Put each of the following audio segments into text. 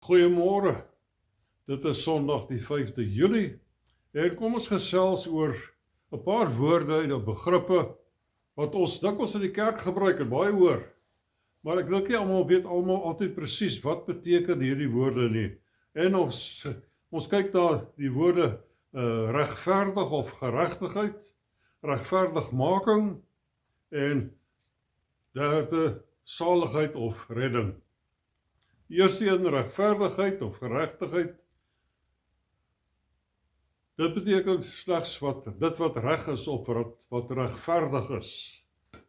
Goeiemôre, dit is Sondag die 5de Julie en kom ons gesels oor 'n paar woorde en begrippe wat ons dikwels in die kerk gebruik en baie hoor. Maar ek dink nie almal weet altyd presies wat beteken hierdie woorde nie. En ons kyk na die woorde regverdig of geregtigheid, regverdigmaking en derde saligheid of redding. Eerste een, regverdigheid of geregtigheid. Dit beteken slegs dit wat reg is of wat regverdig is.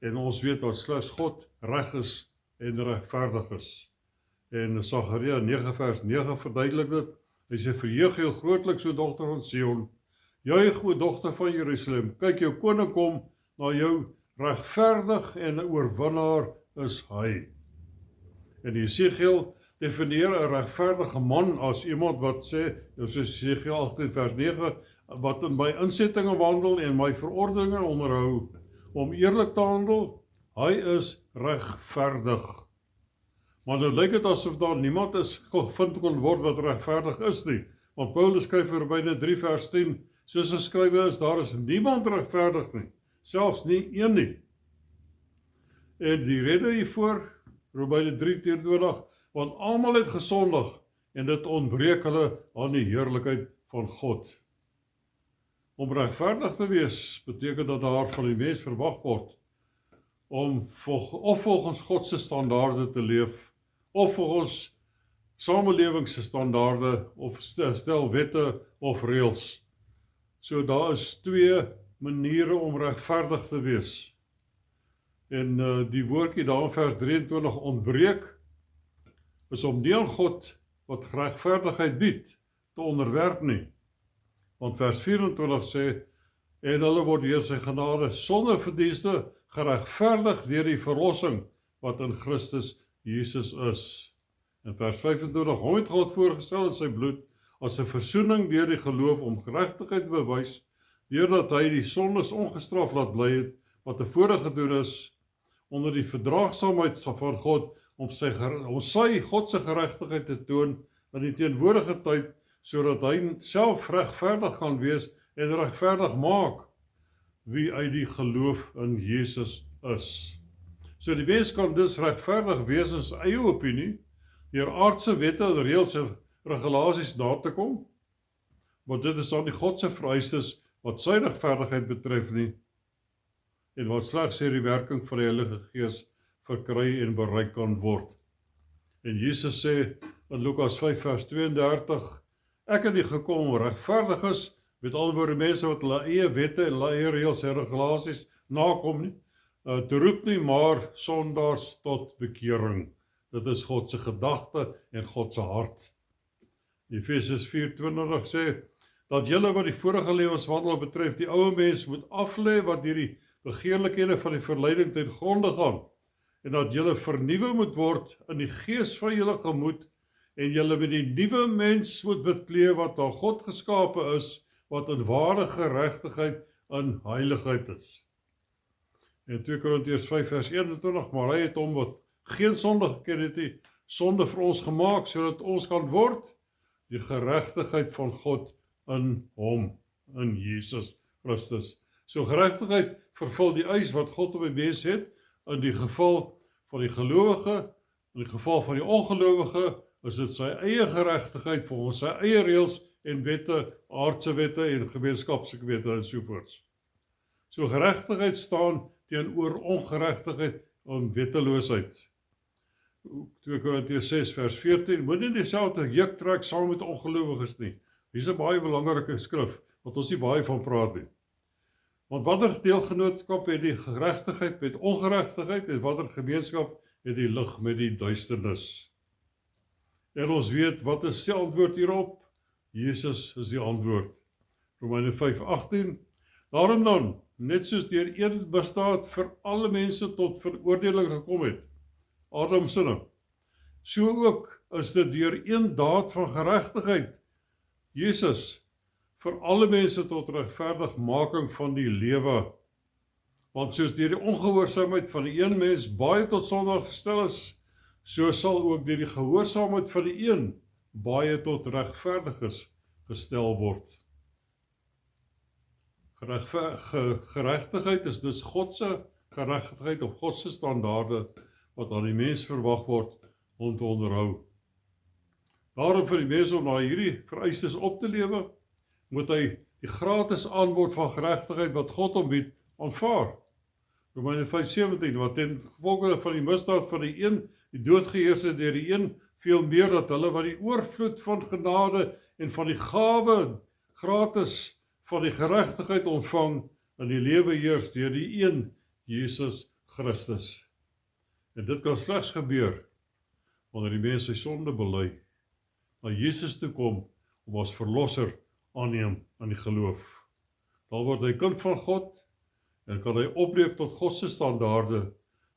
En ons weet dat slegs God reg is en regverdig is. En Sagaria 9 vers 9 verduidelik dit. Hy sê, verheug jou grootliks, o dogter van Sion. Juig, o dogter van Jerusalem. Kyk, jou koning kom na jou, regverdig en 'n oorwinnaar is hy. En Jesegiel definieer 'n regverdige man as iemand wat sê, soos Jesegiel 18 vers 9, wat in my insettinge wandel en my verordeninge onderhou, om eerlik te handel, hy is regverdig. Maar nou lyk dit asof daar niemand gevind kon word wat regverdig is nie, want Paulus skryf vir Romeine 3 vers 10, soos geskrywe is, daar is niemand regverdig nie, selfs nie een nie. En die rede hiervoor, Romeine 3:20, want almal het gesondig en dit ontbreek hulle aan die heerlikheid van God. Om regverdig te wees beteken dat daar van die mens verwag word om of volgens God se standaarde te leef of volgens samelewingsstandaarde of stel wette of reëls. So daar is twee maniere om regverdig te wees. En die woordjie daar in vers 23 ontbreek is om nie aan God wat regverdigheid bied te onderwerp nie. Want vers 24 sê, en hulle word deur sy genade sonder verdienste geregverdig deur die verlossing wat in Christus Jesus is. En vers 25, hom het God voorgestel in sy bloed as 'n versoening deur die geloof om geregtigheid te bewys, deurdat hy die sondes ongestraf laat bly het wat tevore gedoen is onder die verdraagsaamheid van God om sy God se geregtigheid te toon in die teenwoordige tyd, sodat hy self regverdig kan wees en regverdig maak wie uit die geloof in Jesus is. So die mens kan dus regverdig wees in sy eie opinie, deur aardse wette en reëls en regulasies na te kom, want dit is dan die God se vereistes wat sy regverdigheid betref nie, en wat slegs deur die werking van die Heilige Gees verkry en bereik kan word. En Jesus sê in Lukas 5 vers 32, ek het nie gekom om regverdiges, met ander woorde mense wat hulle eie wette en hulle eie reëls en regulasies nakom nie, te roep nie, maar sondaars tot bekering. Dit is God se gedagte en God se hart. Efesiërs 4:20 sê, dat julle wat die vorige lewenswandel betref, die ou mens moet aflê wat deur die begeerlikhede van die verleiding ten gronde gaan, en dat julle vernuwe moet word in die gees van julle gemoed, en julle met die nuwe mens moet bekleed wat aan God geskape is, wat in ware geregtigheid en heiligheid is. En 2 Korintiërs 5 vers 21, maar hy het hom wat geen sonde geken het nie, sonde vir ons gemaak, sodat ons kan word die geregtigheid van God in hom, in Jesus Christus. So geregtigheid vervul die eis wat God op die mens het, in die geval van die gelowige, in die geval van die ongelowige, is dit sy eie geregtigheid volgens sy eie reëls en wette, aardse wette en gemeenskapslike wette en sovoorts. So geregtigheid staan teenoor ongeregtigheid en wetteloosheid. 2 Korintiërs 6 vers 14, moet nie dieselfde juk trek saam met ongelowiges nie. Hier is 'n baie belangrike skrif, wat ons nie baie van praat nie. Want watter deelgenootskap het die geregtigheid met ongeregtigheid en watter gemeenskap het die lig met die duisternis? En ons weet, wat is die antwoord hierop? Jesus is die antwoord. Romeine 5:18, daarom dan, net soos deur een misdaad vir alle mense tot veroordeling gekom het, Adam sinne, so ook is dit deur een daad van geregtigheid, Jesus, vir alle mense tot regverdigmaking van die lewe. Want soos deur die ongehoorsaamheid van die een mens baie tot sonde gestel is, so sal ook deur die gehoorsaamheid van die een baie tot regverdiges gestel word. Geregtigheid is dus God se geregtigheid of God se standaarde wat aan die mens verwag word om te onderhou. Daarom vir die mens om na hierdie vereistes op te lewe, moet hy die gratis aanbod van geregtigheid wat God hom bied, aanvaar. Romeine 5:17, wat ten gevolge van die misdaad van die een, die dood geheers het deur die een, veel meer dat hulle wat die oorvloed van genade en van die gawe gratis van die geregtigheid ontvang in die lewe heers deur die een, Jesus Christus. En dit kan slegs gebeur wanneer die mens sy sonde bely, na Jesus toe kom om as verlosser aanneem aan die geloof. Dan word hy kind van God en kan hy opleef tot God se standaarde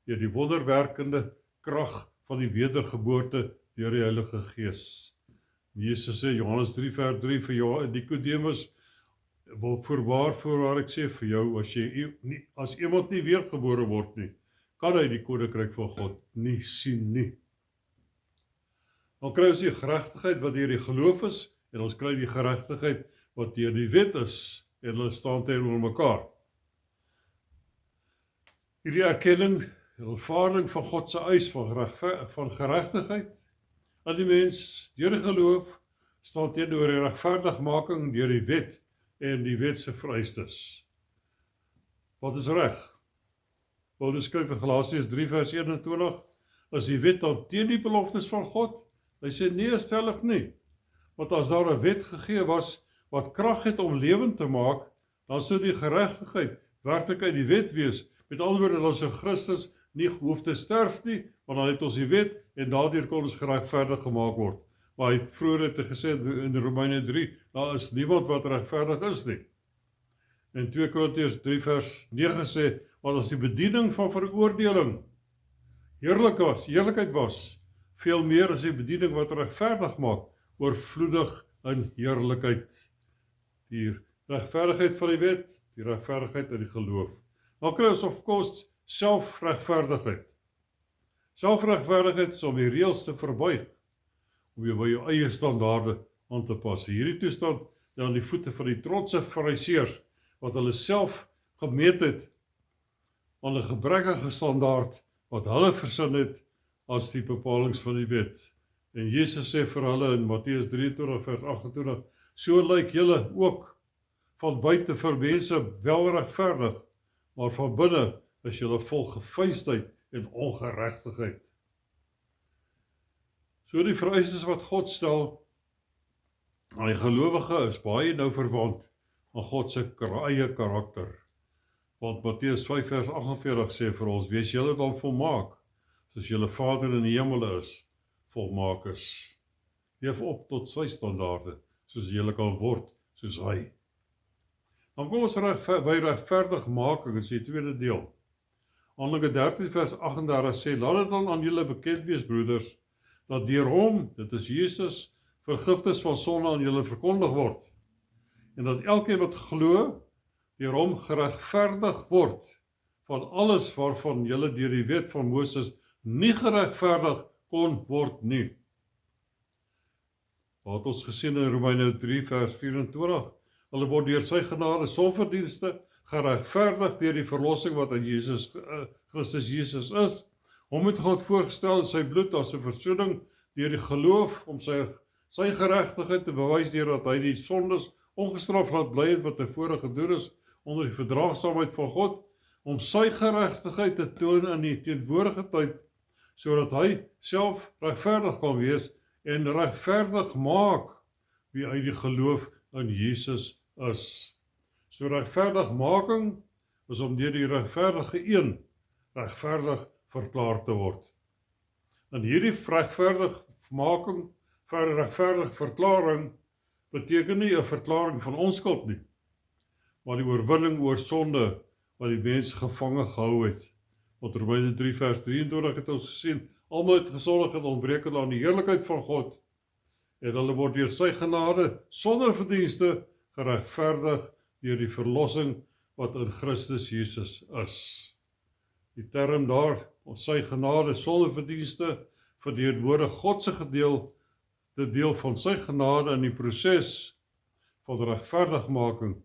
deur die wonderwerkende krag van die wedergeboorte deur die Heilige Gees. Jesus sê, Johannes 3:3 vir jou, Nikodemus, voorwaar ek sê vir jou, as iemand nie weergebore word nie, kan hy die koninkryk van God nie sien nie. Dan kry ons die geregtigheid wat deur die geloof is, en ons kry die geregtigheid wat deur die wet is, en hulle staan teenoor mekaar. Hierdie erkenning en aanvaarding van God se eis van geregtigheid aan die mens deur die geloof staan teenoor die regverdigmaking deur die wet en die wet se vereistes. Wat is reg? Paulus skryf in Galasiërs 3:21, is die wet dan teen die beloftes van God? Hy sê nee, stellig nie. Want as daar 'n wet gegee was wat krag het om lewend te maak, dan sou die geregtigheid werklik uit die wet wees. Met ander woorde, dan sou Christus nie hoef te sterf nie, want dan het ons die wet en daardeur kon ons geregverdig gemaak word. Maar hy het vroeër gesê in Romeine 3, daar is niemand wat regverdig is nie. En 2 Korintiërs 3:9 sê, want as die bediening van veroordeling heerlikheid was, veel meer as die bediening wat regverdig maak, oorvloedig in heerlikheid. Die regverdigheid van die wet, die regverdigheid in die geloof. Dan kry ons of course selfregverdigheid. Selfregverdigheid is om die reëls te verbuig, om jou by jou eie standaarde aan te pas. Hierdie toestand aan die voete van die trotse fariseërs, wat hulle self gemeet het aan 'n gebrekkige standaard wat hulle versin het as die bepalings van die wet. En Jesus sê vir hulle in Matteus 23:28, so lyk julle ook van buite vir mense wel regverdig, maar van binne is julle vol geveinsdheid en ongeregtigheid. So die vereistes wat God stel aan die gelowige is baie nou verwant aan God se eie karakter. Want Matteus 5:48 sê vir ons, wees julle dan volmaak, soos julle Vader in die hemel is, volmaak is. Leef op tot sy standaarde, soos julle kan word, soos hy. Dan kom ons by regverdigmaking, is die tweede deel. Handelinge 13:38 sê, laat dit dan aan julle bekend wees, broeders, dat deur hom, dit is Jesus, vergifnis van sonde aan julle verkondig word. En dat elkeen wat glo, deur hom geregverdig word van alles waarvan julle deur die wet van Moses nie geregverdig kon word nie. Wat ons gesien in Romeine 3:24, hulle word deur sy genade sonder verdienste geregverdig deur die verlossing wat aan Christus Jesus is. Hom het God voorgestel in sy bloed as 'n versoening deur die geloof om sy geregtigheid te bewys deurdat hy die sondes ongestraf laat bly het wat tevore gedoen is onder die verdraagsaamheid van God, om sy geregtigheid te toon in die teenwoordige tyd, sodat hy self regverdig kan wees en regverdig maak wie uit die geloof in Jesus is. So regverdigmaking is om deur die regverdige een regverdig verklaar te word. En hierdie regverdigmaking vir 'n regverdige verklaring beteken nie 'n verklaring van onskuld nie, maar die oorwinning oor sonde wat die mens gevange gehou het. Want Romeine 3:23 het ons gesien, almal het gesondig en ontbreek aan die heerlikheid van God, en hulle word deur sy genade sonder verdienste geregverdig deur die verlossing wat in Christus Jesus is. Die term daar, ons sy genade sonder verdienste, verteenwoordig God se dit deel van sy genade in die proses van regverdigmaking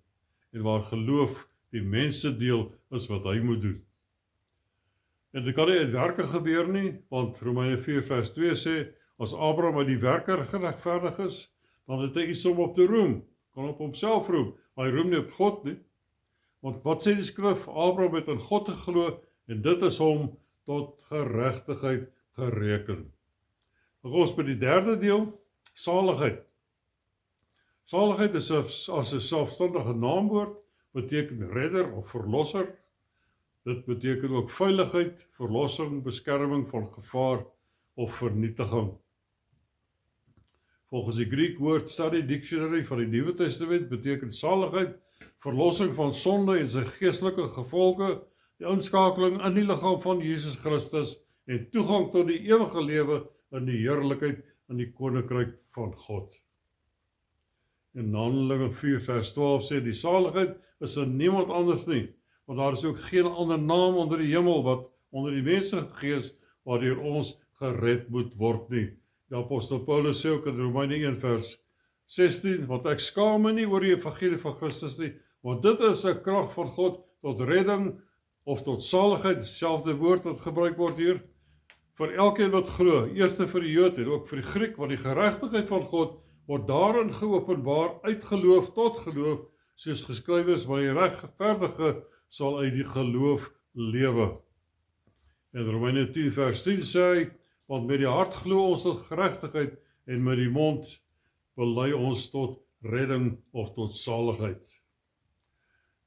en waar geloof die mense deel is wat hy moet doen. En dit kan nie uit werke gebeur nie, want Romeine 4 vers 2 sê, as Abraham uit die werke geregverdig is, dan het hy iets om op te roem, kan op homself roem, maar hy roem nie op God nie. Want wat sê die skrif? Abraham het in God geglo en dit is hom tot geregtigheid gereken. Dan kom ons by die derde deel, saligheid. Saligheid is as 'n selfstandige naamwoord, beteken redder of verlosser. Dit beteken ook veiligheid, verlossing, beskerming van gevaar of vernietiging. Volgens die Greek Word Study Dictionary van die Nuwe Testament beteken saligheid verlossing van sonde en sy geestelike gevolge, die inskakeling in die liggaam van Jesus Christus en toegang tot die ewige lewe in die heerlikheid in die koninkryk van God. In Handelinge 4 vers 12 sê die saligheid is in niemand anders nie, want daar is ook geen ander naam onder die hemel wat onder die mense gegee is waardeur ons gered moet word nie. Die apostel Paulus sê ook in Romeine 1 vers 16, want ek skaam my nie oor die evangelie van Christus nie, want dit is 'n krag van God tot redding of tot saligheid, dieselfde woord wat gebruik word hier, vir elkeen wat glo, eerste vir die Jood en ook vir die Griek, want die geregtigheid van God word daarin geopenbaar uit geloof tot geloof, soos geskrywe is, maar die regverdige sal uit die geloof lewe. En Romeine 10 vers 10 sê, want met die hart glo ons tot geregtigheid en met die mond bely ons tot redding of tot saligheid.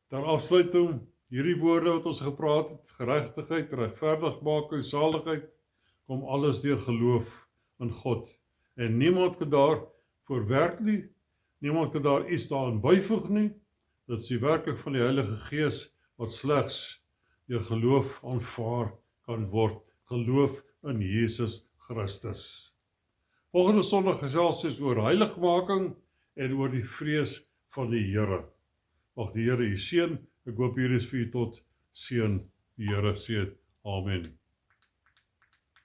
Ter afsluiting, hierdie woorde wat ons gepraat het, geregtigheid, regverdigmaking, saligheid, kom alles deur geloof in God. En niemand kan daarvoor werk nie, niemand kan daar iets daaraan byvoeg nie. Dit is die werking van die Heilige Gees wat slegs deur geloof aanvaar kan word. Geloof in Jesus Christus. Volgende Sondag gesels ons oor heiligmaking en oor die vrees van die Here. Mag die Here u seën. Ek hoop hier is vir u tot seën. Die Here seën. Amen.